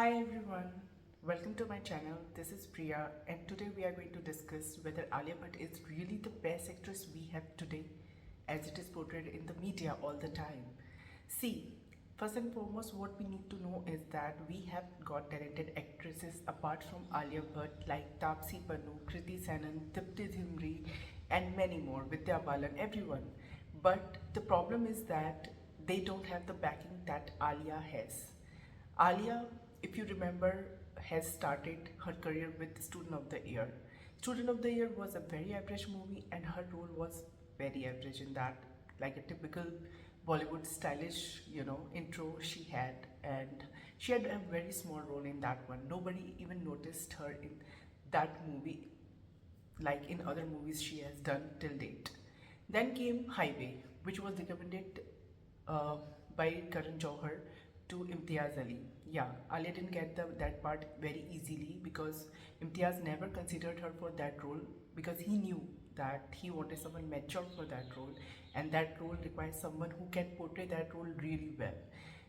Hi everyone, welcome to my channel. This is Priya, and today we are going to discuss whether Alia Bhatt is really the best actress we have today, as it is portrayed in the media all the time. See, first and foremost, what we need to know is that we have got talented actresses apart from Alia Bhatt like Taapsee Pannu, Kriti Sanon, Dipti Dhimri, and many more, Vidya Balan, everyone. But the problem is that they don't have the backing that Alia has. Alia, if you remember, has started her career with Student of the Year. Student of the Year was a very average movie, and her role was very average in that, like a typical Bollywood stylish, intro she had, and she had a very small role in that one. Nobody even noticed her in that movie like in other movies she has done till date. Then came Highway, which was recommended uh, by Karan Johar to Imtiaz Ali. Yeah, Alia didn't get that part very easily because Imtiaz never considered her for that role because he knew that he wanted someone mature for that role, and that role requires someone who can portray that role really well.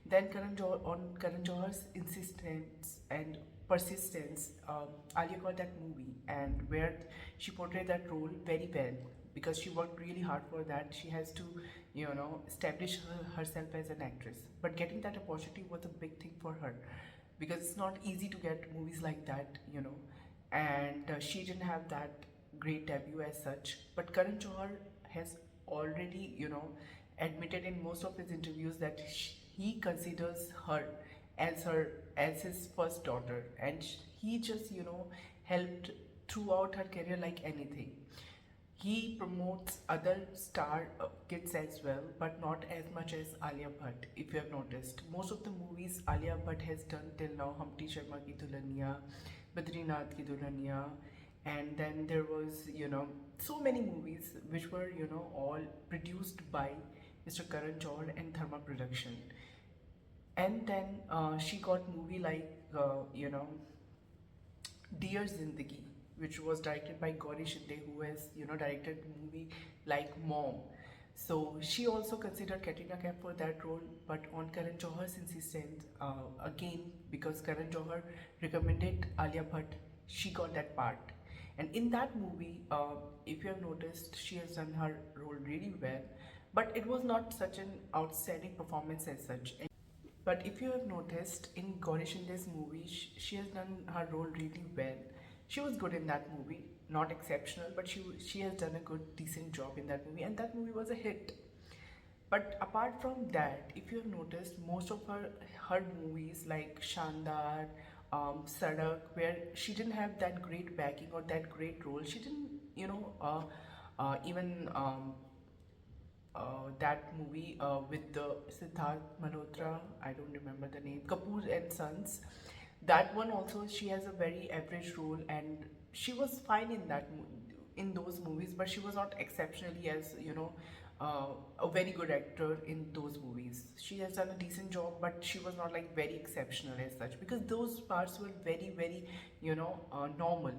Then on Karan Johar's insistence and persistence, Alia got that movie, and where she portrayed that role very well because she worked really hard for that. She has to, establish herself as an actress. But getting that opportunity was a big thing for her because it's not easy to get movies like that. And she didn't have that great debut as such. But Karan Johar has already, admitted in most of his interviews that he considers her as his first daughter, and he just helped throughout her career like anything. He promotes other star kids as well, but not as much as Alia Bhatt. If you have noticed, most of the movies Alia Bhatt has done till now, Humpty Sharma Ki Dulhania, Badrinath Ki Dulhania, and then there was so many movies which were all produced by Mr. Karan Johar and Dharma Production. And then she got movie like Dear Zindagi, which was directed by Gauri Shinde, who has directed movie like Mom. So she also considered Katrina Kaif for that role, but on Karan Johar's insistence, again because Karan Johar recommended Alia Bhatt, she got that part. And in that movie, if you have noticed, she has done her role really well, but it was not such an outstanding performance as such. But if you have noticed, in Gauri Shinde's movie, she has done her role really well. She was good in that movie, not exceptional, but she has done a good, decent job in that movie, and that movie was a hit. But apart from that, if you have noticed, most of her movies like Shandar, Sadak, where she didn't have that great backing or that great role, she didn't, even that movie with the Siddharth Malhotra, I don't remember the name, Kapoor and Sons. That one also, she has a very average role, and she was fine in in those movies, but she was not exceptionally as a very good actor in those movies. She has done a decent job, but she was not like very exceptional as such because those parts were very very normal,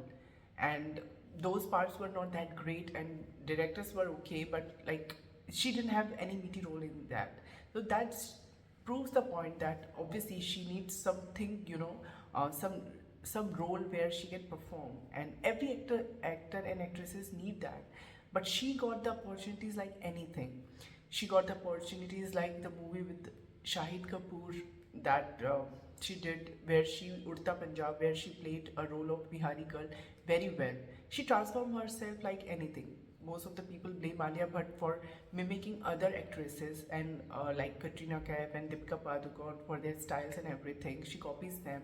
and those parts were not that great, and directors were okay, but like she didn't have any meaty role in that. So that proves the point that obviously she needs something, some role where she can perform, and every actor and actresses need that. But she got the opportunities like anything. She got the opportunities like the movie with Shahid Kapoor that she did, where she Urta Punjab, where she played a role of Bihari girl very well. She transformed herself like anything. Most of the people blame Alia Bhatt for mimicking other actresses and like Katrina Kaif and Deepika Padukone for their styles and everything. She copies them,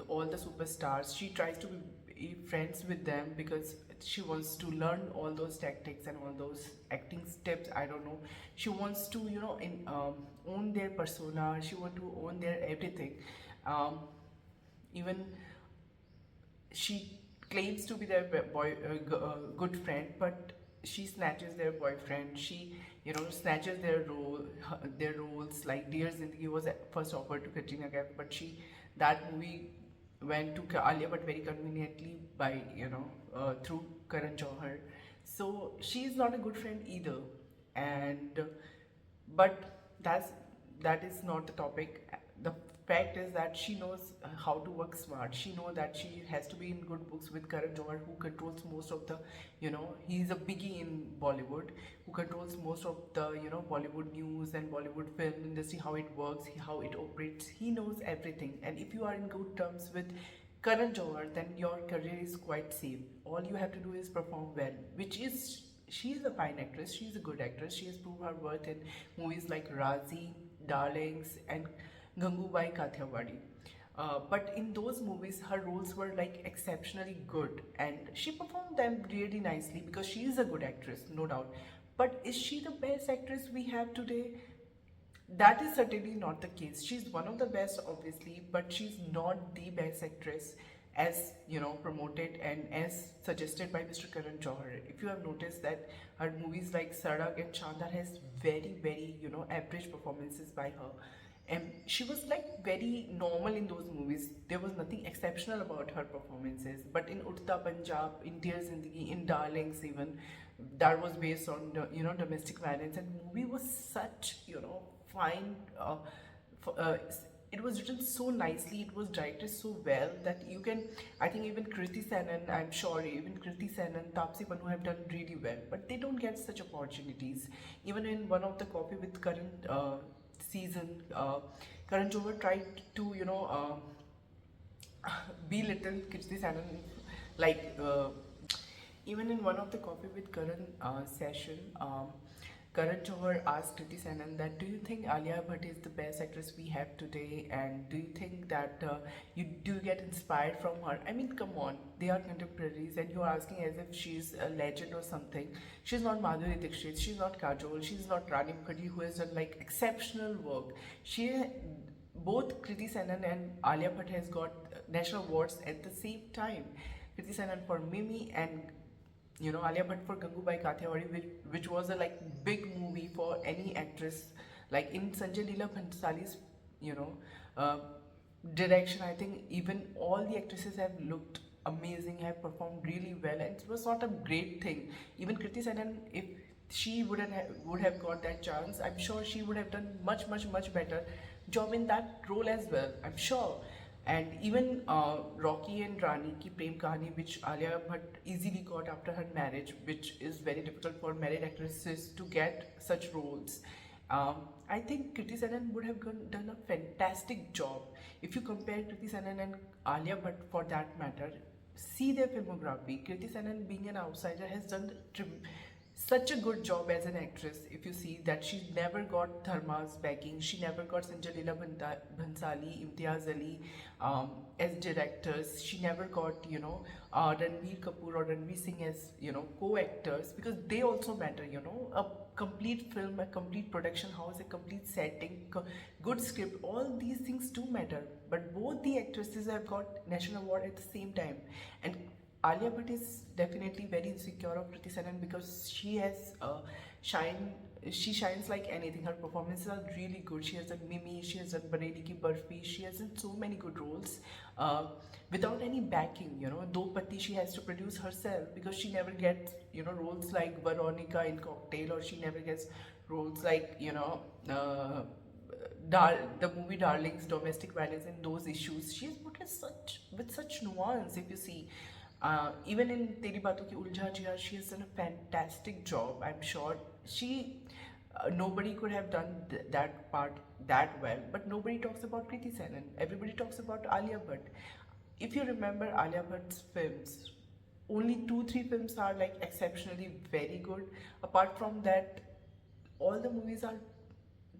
all the superstars. She tries to be friends with them because she wants to learn all those tactics and all those acting steps. I don't know. She wants to own their persona. She wants to own their everything. Um, Even she claims to be their good friend, but she snatches their boyfriend. She snatches their roles. Like Dear Zindagi was first offered to Katrina Kaif, but that movie went to Alia, but very conveniently by through Karan Johar. So she is not a good friend either, and but that's that is not the topic. The fact is that she knows how to work smart. She know that she has to be in good books with Karan Johar, who controls most of the, he's a biggie in Bollywood, who controls most of the, Bollywood news and Bollywood film industry, how it works, how it operates. He knows everything. And if you are in good terms with Karan Johar, then your career is quite safe. All you have to do is perform well, which is, she is a fine actress. She is a good actress. She has proved her worth in movies like Razi, Darlings, and Gangubai Kathiawadi. But in those movies, her roles were like exceptionally good, and she performed them really nicely because she is a good actress, no doubt. But is she the best actress we have today? That is certainly not the case. She's one of the best, obviously, but she's not the best actress as promoted and as suggested by Mr. Karan Johar. If you have noticed that her movies like Sadak and Chandar has very, very average performances by her, and she was like very normal in those movies. There was nothing exceptional about her performances. But in Udta Punjab, in Dear Zindagi, in Darlings, even that was based on domestic violence, and movie was such fine. It was written so nicely, it was directed so well that you can, I think even Kriti Sanon, I'm sure even Kriti Sanon, Tapsi Pannu have done really well, but they don't get such opportunities. Even in one of the Coffee with Karan season, Karan Johar tried to belittle Kriti Sanon, like even in one of the Coffee with Karan session, Karan Johar asked Kriti Sanon that, do you think Alia Bhatt is the best actress we have today, and do you think that you do get inspired from her? I mean, come on, they are contemporaries, and you are asking as if she's a legend or something. She's not Madhuri Dixit, she's not Kajol, she's not Rani Mukherjee, who has done like exceptional work. Both Kriti Sanon and Alia Bhatt has got national awards at the same time. Kriti Sanon for Mimi, and Alia Bhatt for Gangubai Kathiawadi, which was a like big movie for any actress. Like in Sanjay Leela Bhansali's, you know, uh, direction, I think even all the actresses have looked amazing, have performed really well, and it was not a great thing. Even Kriti Sanon, if she would have got that chance, I'm sure she would have done much better job in that role as well. I'm sure. And even Rocky and Rani ki Prem Kahani, which Alia Bhatt easily got after her marriage, which is very difficult for married actresses to get such roles. I think Kriti Sanon would have done a fantastic job. If you compare Kriti Sanon and Alia Bhatt for that matter, see their filmography. Kriti Sanon, being an outsider, has done such a good job as an actress. If you see that she never got Dharma's backing, she never got Sanjay Leela Bhansali, Imtiaz Ali as directors, she never got Ranbir Kapoor or Ranveer Singh as co-actors, because they also matter. A complete film, a complete production house, a complete setting, good script, all these things do matter. But both the actresses have got national award at the same time, and Alia Bhatt is definitely very insecure of Kriti Sanon because she has shine. She shines like anything. Her performances are really good. She has done Mimi, she has done Bareli Ki Barfi. She has done so many good roles without any backing. Do Pati she has to produce herself because she never gets roles like Veronica in Cocktail, or she never gets roles like the movie Darlings, domestic violence, and those issues. She has put it with such nuance. If you see, even in Teri Baaton Ki Uljha Jia, she has done a fantastic job. I'm sure nobody could have done that part that well. But nobody talks about Kriti Sanon. Everybody talks about Alia Bhatt. If you remember Alia Bhatt's films, only 2-3 films are like exceptionally very good. Apart from that, all the movies are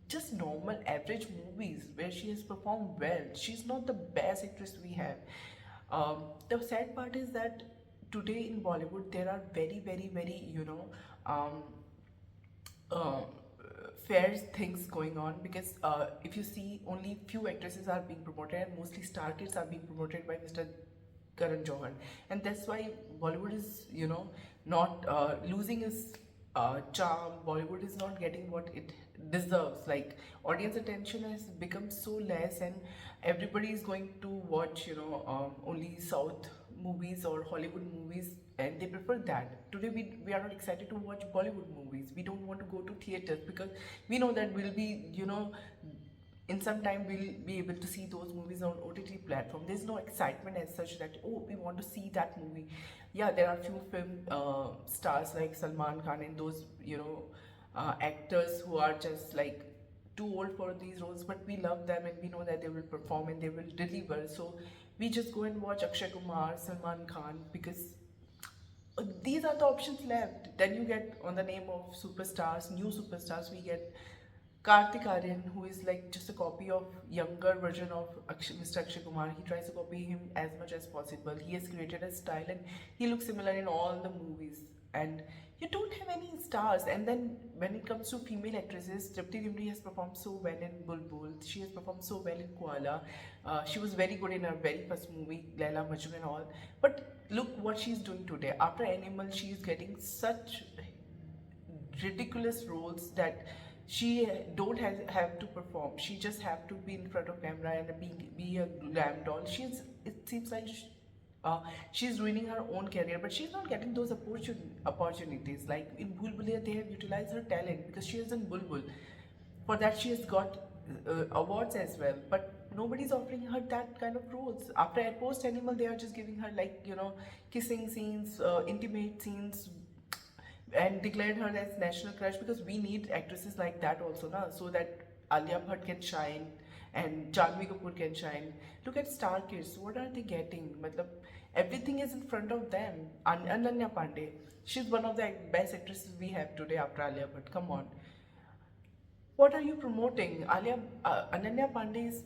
just normal average movies where she has performed well. She's not the best actress we have. The sad part is that today in Bollywood there are very um, uh, fair things going on, because if you see, only few actresses are being promoted, and mostly star kids are being promoted by Mr. Karan Johar, and that's why Bollywood is not losing its charm. Bollywood is not getting what it deserves. Like, audience attention has become so less, and everybody is going to watch only South movies or Hollywood movies, and they prefer that. Today we are not excited to watch Bollywood movies. We don't want to go to theaters because we know that we'll be in some time we'll be able to see those movies on OTT platform. There's no excitement as such that, oh, we want to see that movie. Yeah, there are few film stars like Salman Khan and those, actors who are just like too old for these roles, but we love them and we know that they will perform and they will deliver. So we just go and watch Akshay Kumar, Salman Khan, because these are the options left. Then you get, on the name of superstars, new superstars, we get Kartik Aryan, who is like just a copy of younger version of Mr. Akshay Kumar. He tries to copy him as much as possible. He has created a style and he looks similar in all the movies. And you don't have any stars. And then when it comes to female actresses, Tripti Dimri has performed so well in Bulbul. She has performed so well in Koala. She was very good in her very first movie, Laila Majnun and all. But look what she's doing today. After Animal, she's getting such ridiculous roles that she don't have to perform. She just have to be in front of camera and be a glam doll. It seems like she's ruining her own career, but she's not getting those opportunities. Like in Bulbul, they have utilized her talent because she is in Bulbul. For that, she has got awards as well. But nobody's offering her that kind of roles. After at Post Animal, they are just giving her like kissing scenes, intimate scenes, and declared her as national crush, because we need actresses like that also, na, so that Alia Bhatt can shine and Janhvi Kapoor can shine. Look at Star Kids, what are they getting? Matlab, everything is in front of them. Ananya Pandey, she's one of the best actresses we have today after Alia Bhatt. Come on, what are you promoting? Ananya Pandey is,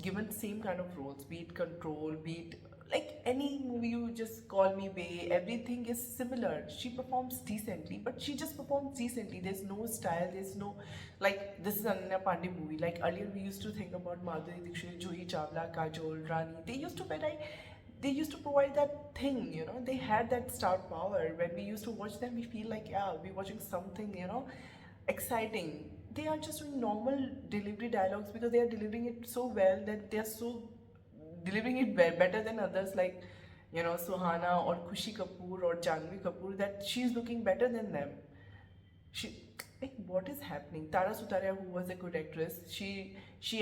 given same kind of roles, be it Control, be it like any movie, you just call me Bay, everything is similar. She performs decently, but she just performs decently. There's no style, there's no, like, this is Ananya Pandey movie. Like earlier we used to think about Madhuri Dixit, Juhi Chawla, Kajol, Rani. They used to provide that thing, they had that star power. When we used to watch them, we feel like, yeah, we're watching something, exciting. They are just doing normal delivery dialogues because they are delivering it so well that they are so delivering it better than others, like Suhana or Khushi Kapoor or Janhvi Kapoor, that she's looking better than them. She, like, what is happening? Tara Sutaria, who was a good actress, she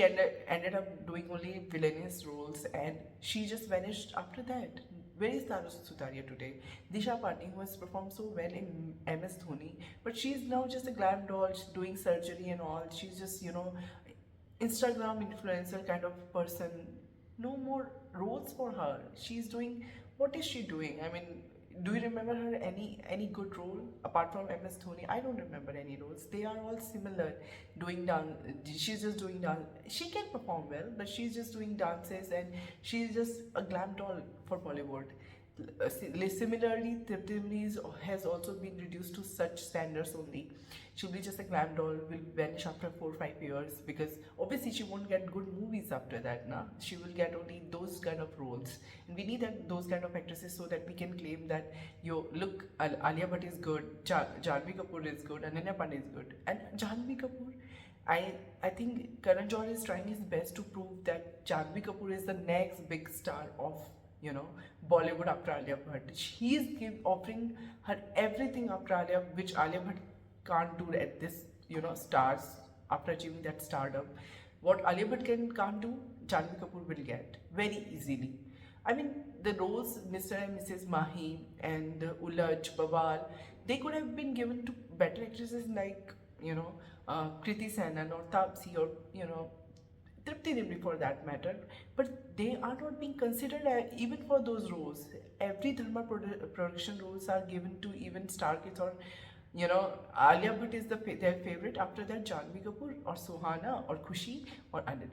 ended up doing only villainous roles and she just vanished after that. Where is Tara Sutaria today? Disha Patni, who has performed so well in MS Dhoni, but she's now just a glam doll, she's doing surgery and all. She's just Instagram influencer kind of person. No more roles for her. She's doing, what is she doing? I mean, do you remember her any good role apart from MS Dhoni? I don't remember any roles. They are all similar. Doing dance, she's just doing dance. She can perform well, but she's just doing dances and she's just a glam doll for Bollywood. Similarly, Tripti has also been reduced to such standards only. She'll be just a glam doll, will vanish after 4 or 5 years, because obviously she won't get good movies after that, na? She will get only those kind of roles. And we need those kind of actresses so that we can claim that, yo, look, Alia Bhatt is good, Janhvi Kapoor is good, Ananya Pandey is good. And Janhvi Kapoor, I think Karan Johar is trying his best to prove that Janhvi Kapoor is the next big star of Bollywood after Alia Bhatt. He is offering her everything after Alia, which Alia Bhatt can't do at this, stars, after achieving that stardom. What Alia Bhatt can't do, Janhvi Kapoor will get very easily. I mean, the roles Mr. and Mrs. Mahi and Ulaj, Bawal, they could have been given to better actresses like, Kriti Sanon or Taapsee or, Tripti Dimri for that matter, but they are not being considered even for those roles. Every Dharma production roles are given to even star kids, or Alia Bhatt is their favorite. After that, Janhvi Kapoor or Suhana or Khushi or Anil.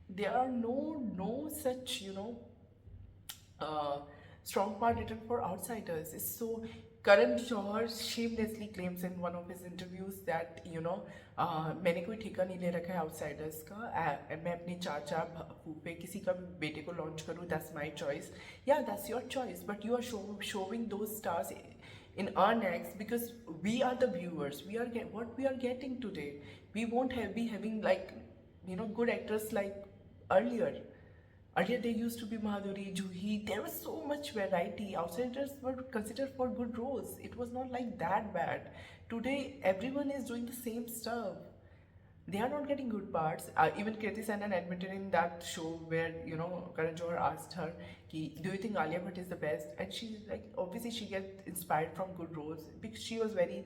There are no such strong part written for outsiders. So Karan Johar shamelessly claims in one of his interviews that मैंने कोई ठेका नहीं ले रखा है outsiders का. मैं अपने चाचा फूफे किसी का भी बेटे को लॉन्च करूँ, that's my choice. Yeah, that's your choice, but you are showing those stars in our necks because we are the viewers. What we are getting today. We won't be having like good actors like earlier. Earlier there used to be Madhuri, Juhi, there was so much variety. Outsiders were considered for good roles. It was not like that bad. Today everyone is doing the same stuff. they are not getting good parts. Even Kriti Sanon admitted in that show where Karan Johar asked her, Ki, "Do you think Alia Bhatt is the best?" And she's like, obviously she gets inspired from good roles because she was very,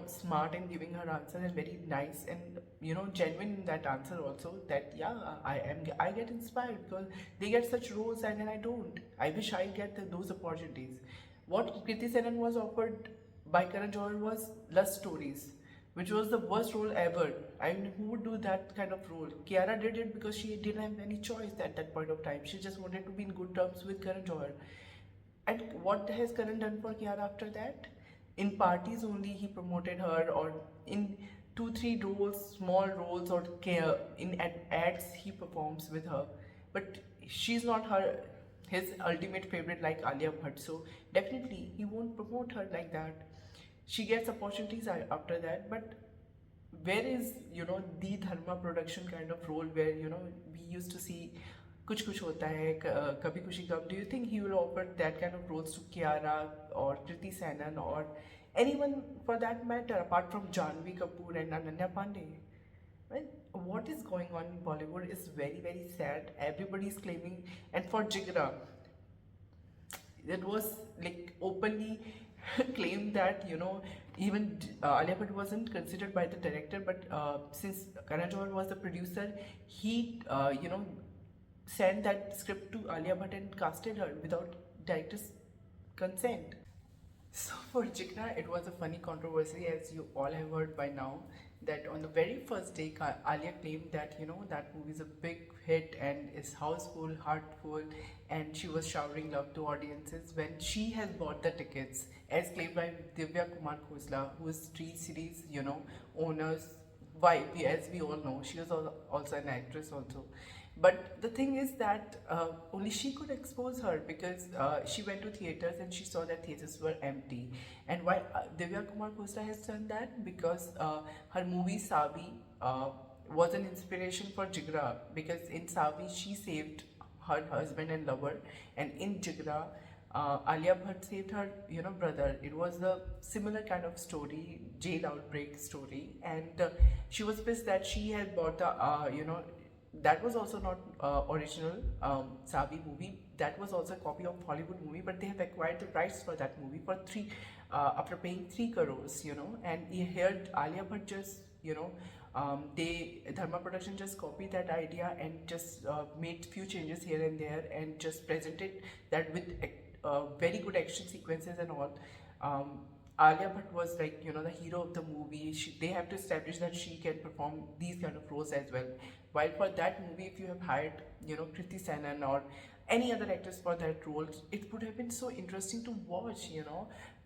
smart in giving her answer and very nice and genuine in that answer also. That yeah, I get inspired because they get such roles and then I don't. I wish I get those opportunities. What Kriti Sanon was offered by Karan Johar was Lust Stories, which was the worst role ever. I mean, who would do that kind of role? Kiara did it because she didn't have any choice at that point of time. She just wanted to be in good terms with Karan Johar. And what has Karan done for Kiara after that? In parties only he promoted her, or in two, three roles, small roles, or in ads he performs with her. But she's not his ultimate favorite like Alia Bhatt. So definitely he won't promote her like that. She gets opportunities after that, but where is the Dharma production kind of role where we used to see कुछ कुछ होता है कभी खुशी गम. Do you think he will offer that kind of roles to Kiara or Kriti Sanon or anyone for that matter apart from Janvi Kapoor and Ananya Pandey? Well, what is going on in Bollywood is very very sad. Everybody is claiming, and for Jigra, it was like openly claimed that even Alia Bhatt wasn't considered by the director, but since Karan Johar was the producer, he sent that script to Alia Bhatt and casted her without director's consent. So for Jikna, it was a funny controversy, as you all have heard by now, that on the very first day, Alia claimed that that movie is a big hit and is houseful, heartful, and she was showering love to audiences when she has bought the tickets, as claimed by Divya Kumar Khosla, who is Tree series, owner's wife. As we all know, she was also an actress also. But the thing is that only she could expose her because she went to theaters and she saw that theaters were empty. And why Divya Kumar Khosla has done that? Because her movie Savi was an inspiration for Jigra. Because in Savi she saved her husband and lover, and in Jigra, Alia Bhatt saved her, brother. It was a similar kind of story, jail outbreak story, and she was pissed that she had bought the, that was also not original Sabi movie. That was also a copy of Hollywood movie, but they have acquired the rights for that movie for after paying 3 crores, And here Alia Bhatt just, they Dharma Production just copied that idea and just made few changes here and there and just presented that with very good action sequences and all. Alia Bhatt was like, the hero of the movie. They have to establish that she can perform these kind of roles as well. While for that movie, if you have hired, Kriti Sanon or any other actress for that role, it would have been so interesting to watch,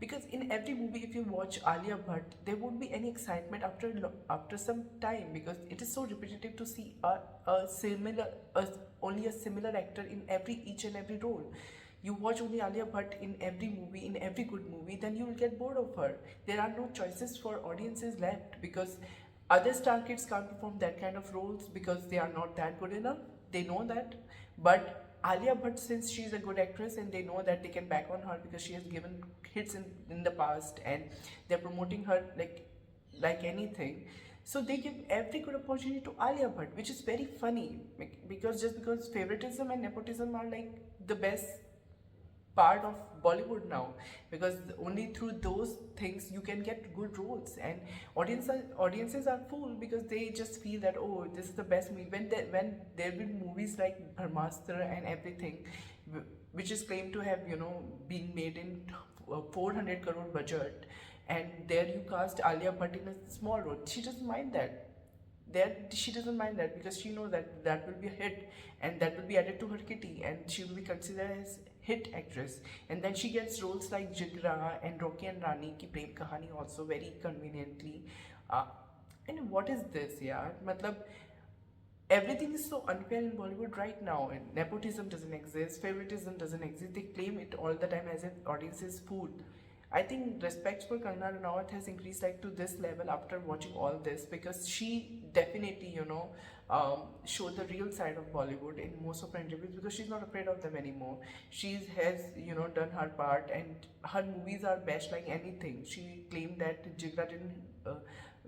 because in every movie, if you watch Alia Bhatt, there won't be any excitement after some time because it is so repetitive to see only a similar actor in each and every role. You watch only Alia Bhatt in every movie, in every good movie, then you will get bored of her. There are no choices for audiences left because other star kids can't perform that kind of roles because they are not that good enough. They know that. But Alia Bhatt, since she's a good actress and they know that they can back on her because she has given hits in the past and they're promoting her like anything. So they give every good opportunity to Alia Bhatt, which is very funny because favoritism and nepotism are like the best part of Bollywood now, because only through those things you can get good roles, and audiences are fooled because they just feel that, oh, this is the best movie when there will be movies like Brahmastra and everything, which is claimed to have been made in 400 crore budget, and there you cast Alia Bhatt in a small role. She doesn't mind that. She doesn't mind that because she knows that that will be a hit and that will be added to her kitty and she will be considered as hit actress. And then she gets roles like Jigra and Rocky and Rani ki Prem Kahani also very conveniently. And what is this, yeah? Matlab, everything is so unfair in Bollywood right now. And nepotism doesn't exist, favoritism doesn't exist. They claim it all the time as if audience is fooled. I think respect for Kangana Ranaut has increased like to this level after watching all this because she definitely, showed the real side of Bollywood in most of her interviews because she's not afraid of them anymore. She has, done her part and her movies are best like anything. She claimed that Jigra didn't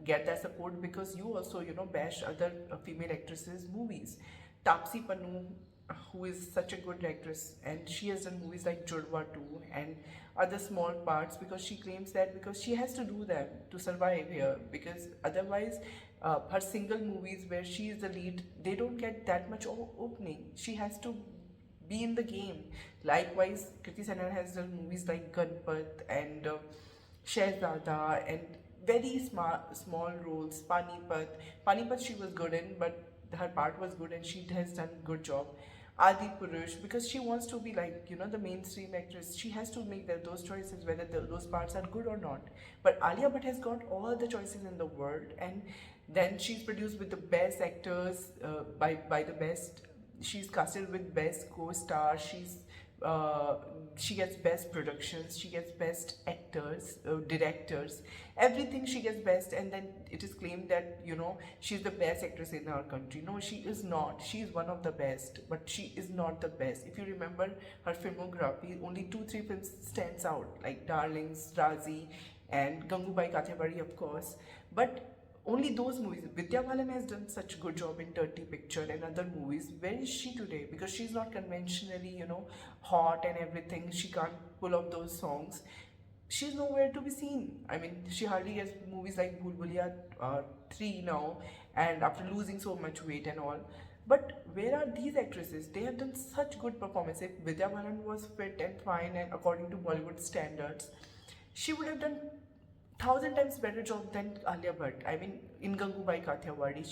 get that support because you also, bash other female actresses' movies. Tapsi Pannu, who is such a good actress, and she has done movies like Jodwa 2 and other small parts because she claims that because she has to do them to survive here, because otherwise her single movies where she is the lead, they don't get that much opening. She has to be in the game. Likewise, Kriti Sanon has done movies like Ganpat and Shehzada and very small roles. Panipat she was good in, but her part was good and she has done good job. Adi Purush, because she wants to be like, the mainstream actress, she has to make those choices whether those parts are good or not. But Alia Bhatt has got all the choices in the world, and then she's produced with the best actors, by the best. She's casted with best co-star. Uh, she gets best productions, she gets best actors, directors, everything she gets best, and then it is claimed that she's the best actress in our country. No, she is not. She is one of the best, but she is not the best. If you remember her filmography, only 2-3 films stands out, like Darlings, Razi, and Gangubai Kathiawadi, of course. But only those movies. Vidya Balan has done such good job in Dirty Picture and other movies. Where is she today? Because she's not conventionally, hot and everything. She can't pull off those songs. She's nowhere to be seen. I mean, she hardly gets movies like Bhool Bhulaiyaa 3 now, and after losing so much weight and all. But where are these actresses? They have done such good performances. If Vidya Balan was fit and fine and according to Bollywood standards, she would have done thousand times better job than Alia Bhatt. I mean, in Gangubai Kathiawadi,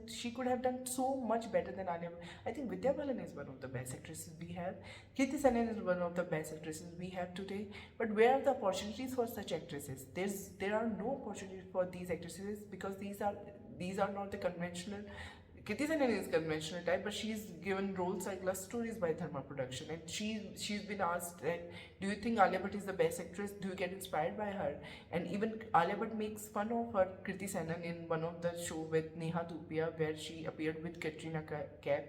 she could have done so much better than Alia Bhatt. I think Vidya Balan is one of the best actresses we have. Kriti Sanon is one of the best actresses we have today. But where are the opportunities for such actresses? There are no opportunities for these actresses because these are not the conventional. Kriti Sanon is conventional type, but she's given roles like Love Stories by Dharma Production, and she's been asked, do you think Alia Bhatt is the best actress? Do you get inspired by her? And even Alia Bhatt makes fun of her Kriti Sanon in one of the show with Neha Dhupia, where she appeared with Katrina Kaif,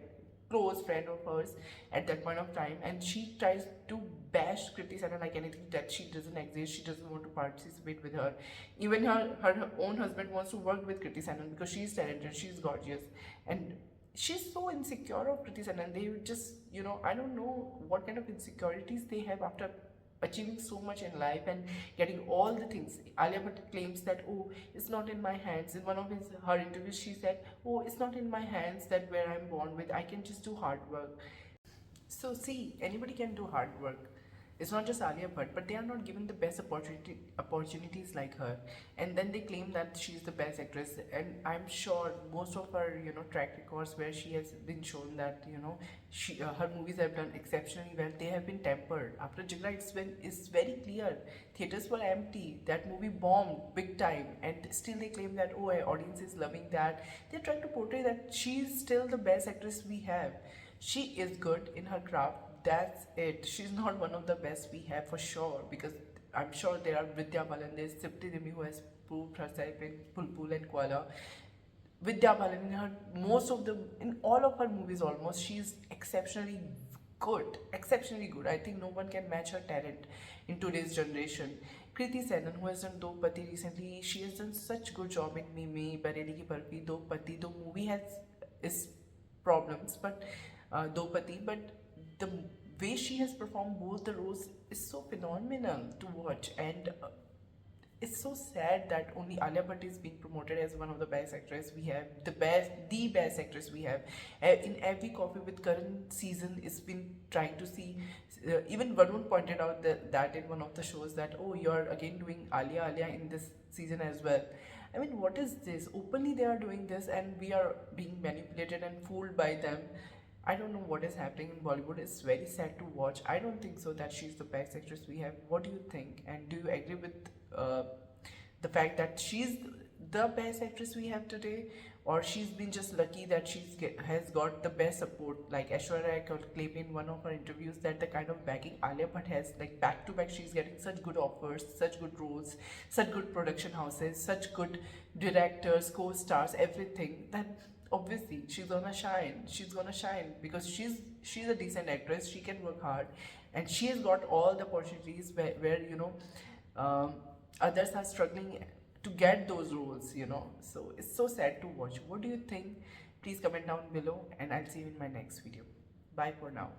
close friend of hers at that point of time, and she tries to bash Kriti Sanon like anything, that she doesn't exist, she doesn't want to participate with her. Even her own husband wants to work with Kriti Sanon because she's talented, she's gorgeous, and she's so insecure of Kriti Sanon. They just, I don't know what kind of insecurities they have after achieving so much in life and getting all the things. Alia Bhatt claims that, oh, it's not in my hands. In one of her interviews, she said, oh, it's not in my hands that where I'm born with. I can just do hard work. So see, anybody can do hard work. It's not just Alia Bhatt, but they are not given the best opportunities like her. And then they claim that she's the best actress. And I'm sure most of her, track records where she has been shown that, her movies have done exceptionally well. They have been tempered. After Jigra, it's very clear. Theaters were empty. That movie bombed big time. And still they claim that, oh, our audience is loving that. They're trying to portray that she's still the best actress we have. She is good in her craft. That's it. She's not one of the best we have for sure, because I'm sure there are Vidya Balan, there's Sipti Dimi who has proved herself in Pulpul and Kuala. Vidya Balan, in all of her movies almost, she's exceptionally good. I think no one can match her talent in today's generation. Kriti Sanon, who has done Do Pati recently, she has done such good job in Mimi, Bareli Ki Barfi, Do Pati. The movie has its problems, but Dopati, but the way she has performed both the roles is so phenomenal to watch, and it's so sad that only Alia Bhatt is being promoted as one of the best actresses we have, the best actress we have. In every Coffee with Karan season, it's been trying to see. Even Varun pointed out that in one of the shows that, oh, you're again doing Alia in this season as well. I mean, what is this? Openly they are doing this, and we are being manipulated and fooled by them. I don't know what is happening in Bollywood. It's very sad to watch. I don't think so that she's the best actress we have. What do you think? And do you agree with the fact that she's the best actress we have today, or she's been just lucky that has got the best support? Like Aishwarya Rai claimed in one of her interviews that the kind of backing Alia Bhatt has, like back to back, she's getting such good offers, such good roles, such good production houses, such good directors, co-stars, everything, that obviously she's gonna shine because she's a decent actress. She can work hard, and she has got all the opportunities where others are struggling to get those roles, you know. So it's so sad to watch. What do you think? Please comment down below, and I'll see you in my next video. Bye for now.